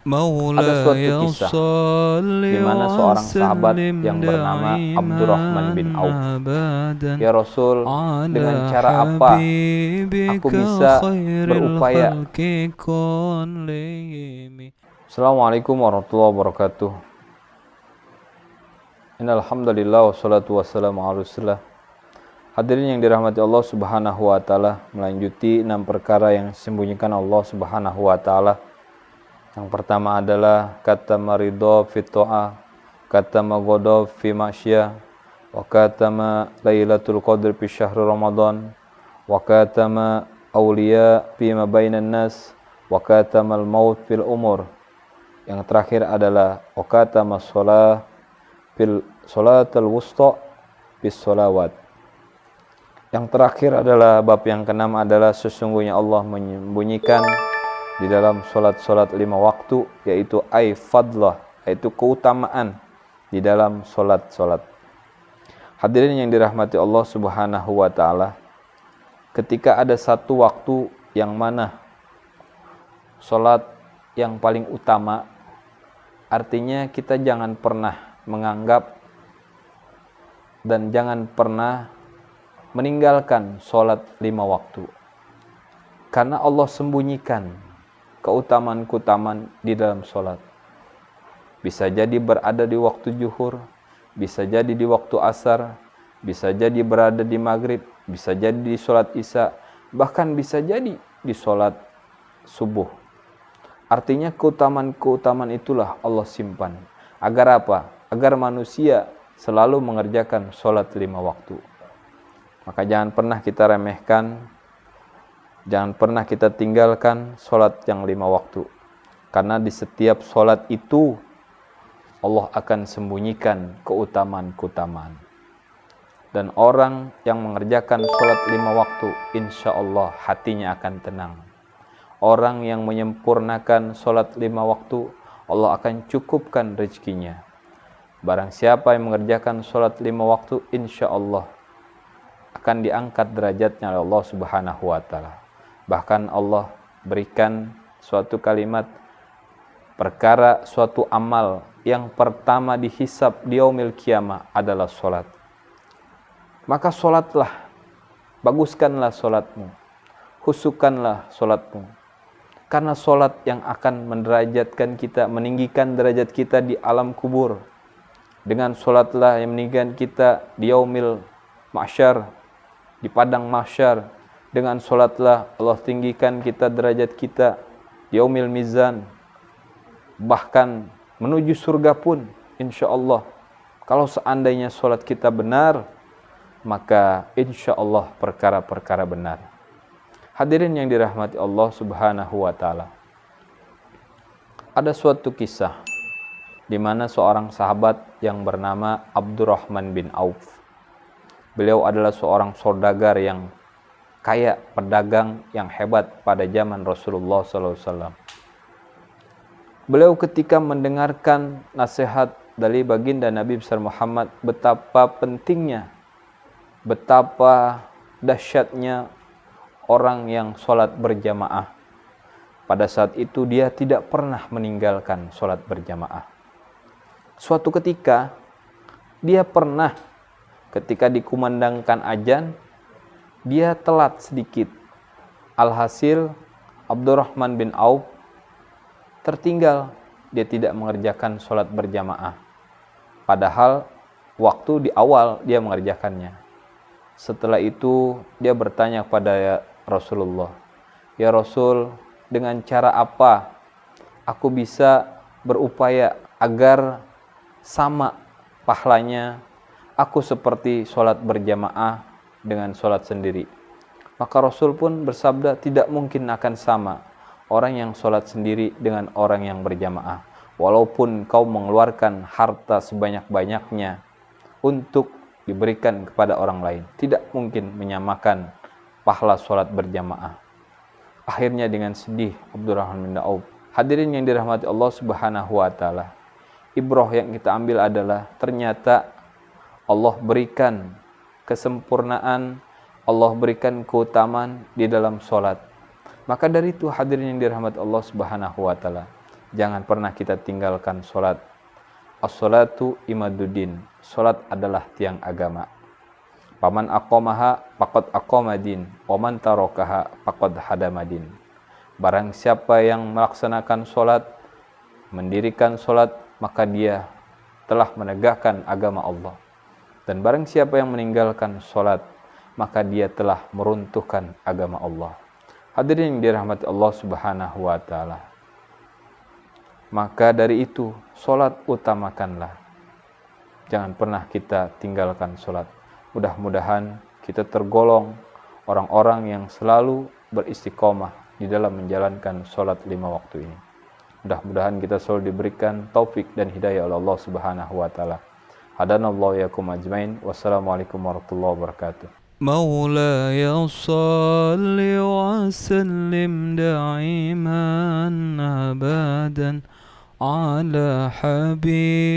Ada suatu مولاي kisah صل di mana seorang sahabat وسلم yang bernama دائما Abdurrahman bin Auf, أبدا "Ya Rasul, dengan على cara apa aku حبيبك bisa خير berupaya?" الخلق كلهم. Assalamualaikum warahmatullahi wabarakatuh. Innal hamdalillah wassalatu wassalamu ala Rasulillah. Hadirin yang dirahmati Allah Subhanahu wa taala, melanjuti 6 perkara yang disembunyikan Allah Subhanahu wa taala. Yang pertama adalah kata maridho fi ta'ah, kata magodo fi masyiyah, wa katama lailatul qadr fi syahr ramadan, wa katama awliya fi ma bainan nas, wa katama al maut fil umur. Yang terakhir adalah wa katama shalah fil salatul wusta bis sholawat. Yang terakhir adalah bab yang keenam adalah sesungguhnya Allah menyembunyikan di dalam solat-solat 5 waktu, yaitu fadlah, yaitu keutamaan di dalam solat-solat. Hadirin yang dirahmati Allah Subhanahu wa taala, ketika ada satu waktu yang mana solat yang paling utama, artinya kita jangan pernah menganggap dan jangan pernah meninggalkan solat 5 waktu, karena Allah sembunyikan keutamaan-keutamaan di dalam solat. Bisa jadi berada di waktu zuhur, bisa jadi di waktu asar, bisa jadi berada di maghrib, bisa jadi di solat isya, bahkan bisa jadi di solat subuh. Artinya keutamaan-keutamaan itulah Allah simpan. Agar apa? Agar manusia selalu mengerjakan solat 5 waktu. Maka jangan pernah kita remehkan, jangan pernah kita tinggalkan solat yang 5 waktu. Karena di setiap solat itu Allah akan sembunyikan keutamaan-keutamaan. Dan orang yang mengerjakan solat 5 waktu, insya Allah hatinya akan tenang. Orang yang menyempurnakan solat 5 waktu, Allah akan cukupkan rezekinya. Barang siapa yang mengerjakan solat 5 waktu, insya Allah akan diangkat derajatnya oleh Allah Subhanahu wa taala. Bahkan Allah berikan suatu kalimat, perkara suatu amal yang pertama dihisab di yaumil qiyamah adalah solat. Maka solatlah, baguskanlah solatmu, khusyukkanlah solatmu, karena solat yang akan menderajatkan kita, meninggikan derajat kita di alam kubur. Dengan solatlah yang meninggikan kita di yaumil mahsyar, di padang mahsyar. Dengan solatlah Allah tinggikan kita derajat kita di yaumil mizan. Bahkan menuju surga pun insya Allah, kalau seandainya solat kita benar, maka insya Allah perkara-perkara benar. Hadirin yang dirahmati Allah Subhanahu wa taala, ada suatu kisah di mana seorang sahabat yang bernama Abdurrahman bin Auf. Beliau adalah seorang saudagar yang kaya, pedagang yang hebat pada zaman Rasulullah SAW. Beliau ketika mendengarkan nasihat dari baginda Nabi besar Muhammad, betapa pentingnya, betapa dahsyatnya orang yang sholat berjamaah. Pada saat itu dia tidak pernah meninggalkan sholat berjamaah. Suatu ketika dia pernah, ketika dikumandangkan azan, dia telat sedikit. Alhasil Abdurrahman bin Auf tertinggal, dia tidak mengerjakan sholat berjamaah. Padahal waktu di awal dia mengerjakannya. Setelah itu dia bertanya kepada Rasulullah, "Ya Rasul, dengan cara apa aku bisa berupaya agar sama pahalanya aku seperti sholat berjamaah dengan sholat sendiri?" Maka Rasul pun bersabda, tidak mungkin akan sama orang yang sholat sendiri dengan orang yang berjamaah. Walaupun kau mengeluarkan harta sebanyak-banyaknya untuk diberikan kepada orang lain, tidak mungkin menyamakan pahala sholat berjamaah. Akhirnya dengan sedih Abdurrahman bin Auf. Hadirin yang dirahmati Allah Subhanahu wa taala, ibrah yang kita ambil adalah ternyata Allah berikan kesempurnaan, Allah berikan keutamaan di dalam sholat. Maka dari itu hadirin yang dirahmati Allah Subhanahu wa taala, jangan pernah kita tinggalkan sholat. As-sholatu imaduddin, sholat adalah tiang agama. Paman aqamaha faqad aqamadin, waman tarakaha faqad hadamadin. Barang siapa yang melaksanakan sholat, mendirikan sholat, maka dia telah menegakkan agama Allah. Dan barang siapa yang meninggalkan sholat, maka dia telah meruntuhkan agama Allah. Hadirin yang dirahmati Allah Subhanahu wa ta'ala. Maka dari itu, sholat utamakanlah. Jangan pernah kita tinggalkan sholat. Mudah-mudahan kita tergolong orang-orang yang selalu beristiqomah di dalam menjalankan sholat 5 waktu ini. Mudah-mudahan kita selalu diberikan taufik dan hidayah oleh Allah Subhanahu wa ta'ala. Hadanallahu yakum ajmain. Wassalamualaikum warahmatullahi wabarakatuh. مولاي صل وسلم دائما أبدا على حبيبك